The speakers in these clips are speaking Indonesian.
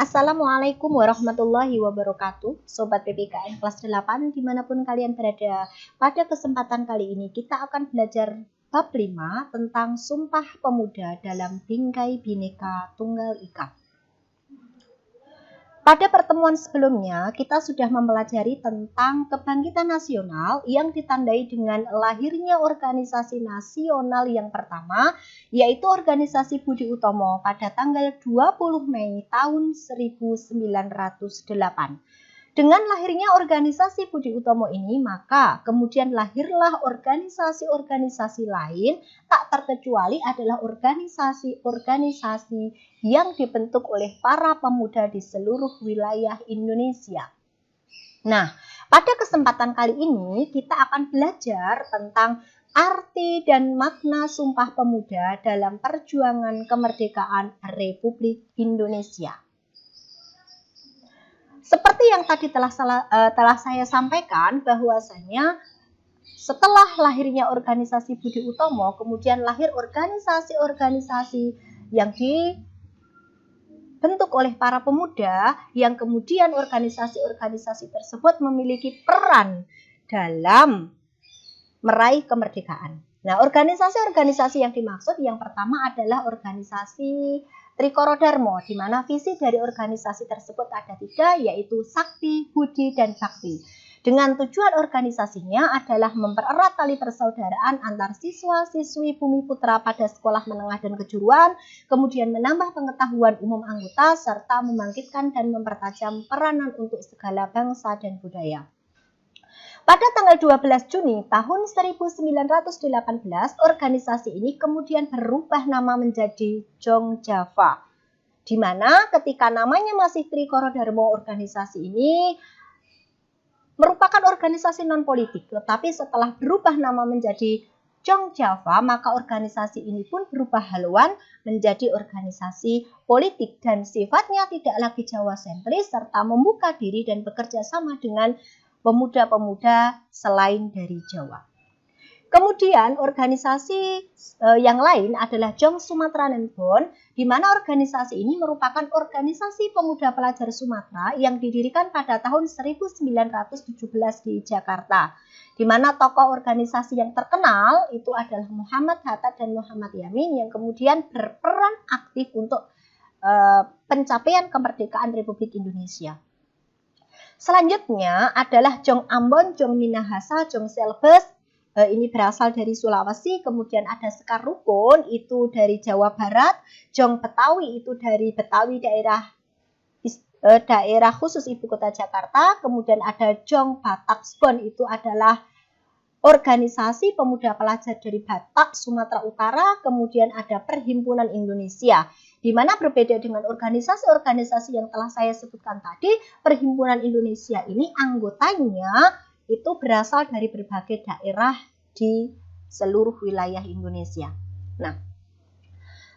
Assalamualaikum warahmatullahi wabarakatuh, Sobat PPKN kelas 8 dimanapun kalian berada. Pada kesempatan kali ini kita akan belajar bab 5 tentang Sumpah Pemuda dalam Bingkai Bhinneka Tunggal Ika. Pada pertemuan sebelumnya kita sudah mempelajari tentang kebangkitan nasional yang ditandai dengan lahirnya organisasi nasional yang pertama, yaitu Organisasi Budi Utomo pada tanggal 20 Mei tahun 1908. Dengan lahirnya organisasi Budi Utomo ini, maka kemudian lahirlah organisasi-organisasi lain, tak terkecuali adalah organisasi-organisasi yang dibentuk oleh para pemuda di seluruh wilayah Indonesia. Nah, pada kesempatan kali ini kita akan belajar tentang arti dan makna Sumpah Pemuda dalam perjuangan kemerdekaan Republik Indonesia. Seperti yang tadi telah saya sampaikan, bahwasanya setelah lahirnya organisasi Budi Utomo, kemudian lahir organisasi-organisasi yang dibentuk oleh para pemuda, yang kemudian organisasi-organisasi tersebut memiliki peran dalam meraih kemerdekaan. Nah, organisasi-organisasi yang dimaksud yang pertama adalah organisasi Trikoro Darmo, di mana visi dari organisasi tersebut ada 3, yaitu Sakti, Budi, dan Bakti. Dengan tujuan organisasinya adalah mempererat tali persaudaraan antar siswa-siswi Bumi Putra pada sekolah menengah dan kejuruan, kemudian menambah pengetahuan umum anggota, serta membangkitkan dan mempertajam peranan untuk segala bangsa dan budaya. Pada tanggal 12 Juni tahun 1918, organisasi ini kemudian berubah nama menjadi Jong Java, di mana ketika namanya masih Trikoro Darmo, organisasi ini merupakan organisasi non-politik, tetapi setelah berubah nama menjadi Jong Java, maka organisasi ini pun berubah haluan menjadi organisasi politik dan sifatnya tidak lagi Jawa sentris, serta membuka diri dan bekerja sama dengan pemuda-pemuda selain dari Jawa. Kemudian organisasi yang lain adalah Jong Sumatera Nenbon, di mana organisasi ini merupakan organisasi pemuda pelajar Sumatera yang didirikan pada tahun 1917 di Jakarta, di mana tokoh organisasi yang terkenal itu adalah Muhammad Hatta dan Muhammad Yamin yang kemudian berperan aktif untuk pencapaian kemerdekaan Republik Indonesia. Selanjutnya adalah Jong Ambon, Jong Minahasa, Jong Selbes, ini berasal dari Sulawesi, kemudian ada Sekar Rukun, itu dari Jawa Barat, Jong Betawi itu dari Betawi daerah khusus Ibu Kota Jakarta, kemudian ada Jong Bataksbon, itu adalah organisasi pemuda pelajar dari Batak, Sumatera Utara, kemudian ada Perhimpunan Indonesia, di mana berbeda dengan organisasi-organisasi yang telah saya sebutkan tadi, Perhimpunan Indonesia ini anggotanya itu berasal dari berbagai daerah di seluruh wilayah Indonesia. Nah,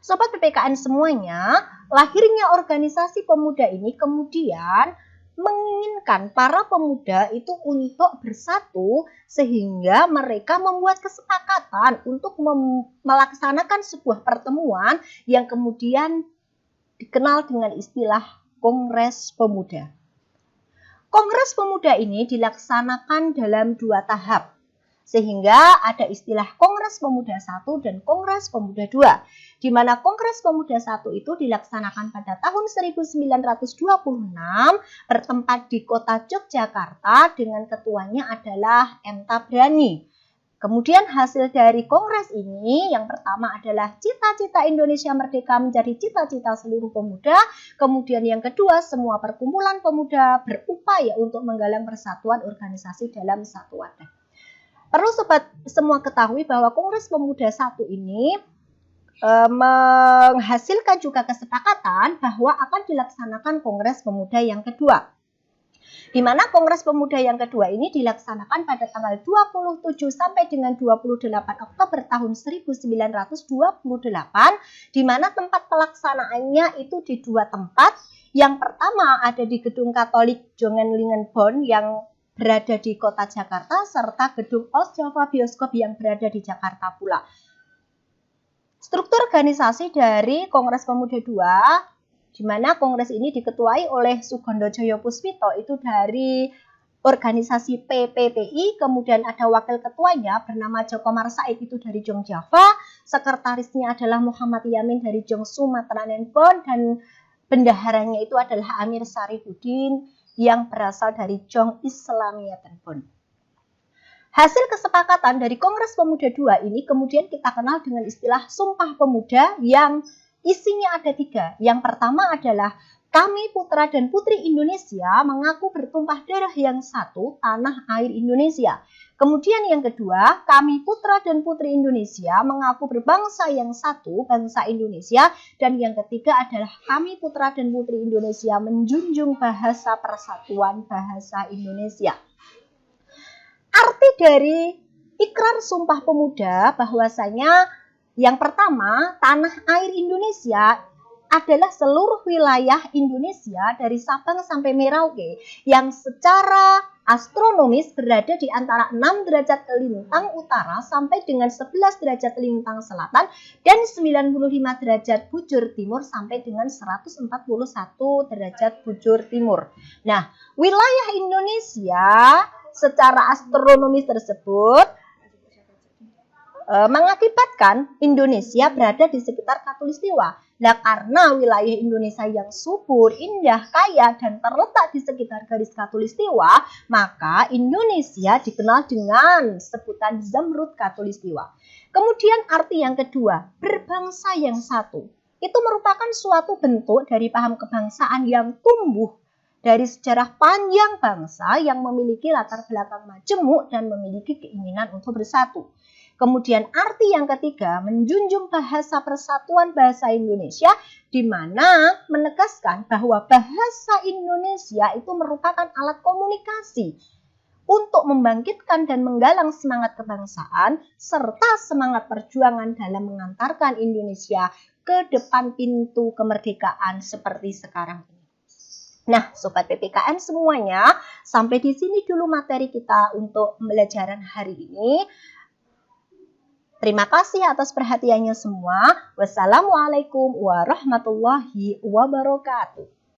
Sobat PPKN semuanya, lahirnya organisasi pemuda ini kemudian menginginkan para pemuda itu untuk bersatu sehingga mereka membuat kesepakatan untuk melaksanakan sebuah pertemuan yang kemudian dikenal dengan istilah Kongres Pemuda. Kongres Pemuda ini dilaksanakan dalam 2 tahap, sehingga ada istilah Kongres Pemuda 1 dan Kongres Pemuda 2, di mana Kongres Pemuda 1 itu dilaksanakan pada tahun 1926, bertempat di kota Yogyakarta dengan ketuanya adalah M. Tabrani. Kemudian hasil dari kongres ini yang pertama adalah cita-cita Indonesia merdeka menjadi cita-cita seluruh pemuda. Kemudian yang kedua, semua perkumpulan pemuda berupaya untuk menggalang persatuan organisasi dalam satu wadah. Perlu sobat semua ketahui bahwa Kongres Pemuda 1 ini menghasilkan juga kesepakatan bahwa akan dilaksanakan Kongres Pemuda yang kedua, di mana Kongres Pemuda yang kedua ini dilaksanakan pada tanggal 27 sampai dengan 28 Oktober tahun 1928, di mana tempat pelaksanaannya itu di 2 tempat. Yang pertama ada di Gedung Katolik Jongenlingenbon yang berada di kota Jakarta, serta Gedung Ost Java Bioskop yang berada di Jakarta pula. Struktur organisasi dari Kongres Pemuda II di mana kongres ini diketuai oleh Sugondo Joyo Puspito itu dari organisasi PPPI, kemudian ada wakil ketuanya bernama Joko Marsaid itu dari Jong Java, sekretarisnya adalah Muhammad Yamin dari Jong Sumatera Nenbon, dan bendaharanya itu adalah Amir Sarifudin yang berasal dari Jong Islamiyah Tenbon. Hasil kesepakatan dari Kongres Pemuda II ini kemudian kita kenal dengan istilah Sumpah Pemuda yang isinya ada 3. Yang pertama adalah kami putra dan putri Indonesia mengaku bertumpah darah yang satu, tanah air Indonesia. Kemudian yang kedua, kami putra dan putri Indonesia mengaku berbangsa yang satu, bangsa Indonesia. Dan yang ketiga adalah kami putra dan putri Indonesia menjunjung bahasa persatuan bahasa Indonesia. Arti dari ikrar Sumpah Pemuda bahwasanya yang pertama, tanah air Indonesia adalah seluruh wilayah Indonesia dari Sabang sampai Merauke yang secara astronomis berada di antara 6 derajat lintang utara sampai dengan 11 derajat lintang selatan dan 95 derajat bujur timur sampai dengan 141 derajat bujur timur. Nah, wilayah Indonesia secara astronomis tersebut mengakibatkan Indonesia berada di sekitar Khatulistiwa. Nah, karena wilayah Indonesia yang subur, indah, kaya, dan terletak di sekitar garis Khatulistiwa, maka Indonesia dikenal dengan sebutan Zamrud Khatulistiwa. Kemudian arti yang kedua, berbangsa yang satu. Itu merupakan suatu bentuk dari paham kebangsaan yang tumbuh dari sejarah panjang bangsa yang memiliki latar belakang majemuk dan memiliki keinginan untuk bersatu. Kemudian arti yang ketiga, menjunjung bahasa persatuan bahasa Indonesia, di mana menegaskan bahwa bahasa Indonesia itu merupakan alat komunikasi untuk membangkitkan dan menggalang semangat kebangsaan, serta semangat perjuangan dalam mengantarkan Indonesia ke depan pintu kemerdekaan seperti sekarang ini. Nah, Sobat PPKN semuanya, sampai di sini dulu materi kita untuk pembelajaran hari ini. Terima kasih atas perhatiannya semua. Wassalamualaikum warahmatullahi wabarakatuh.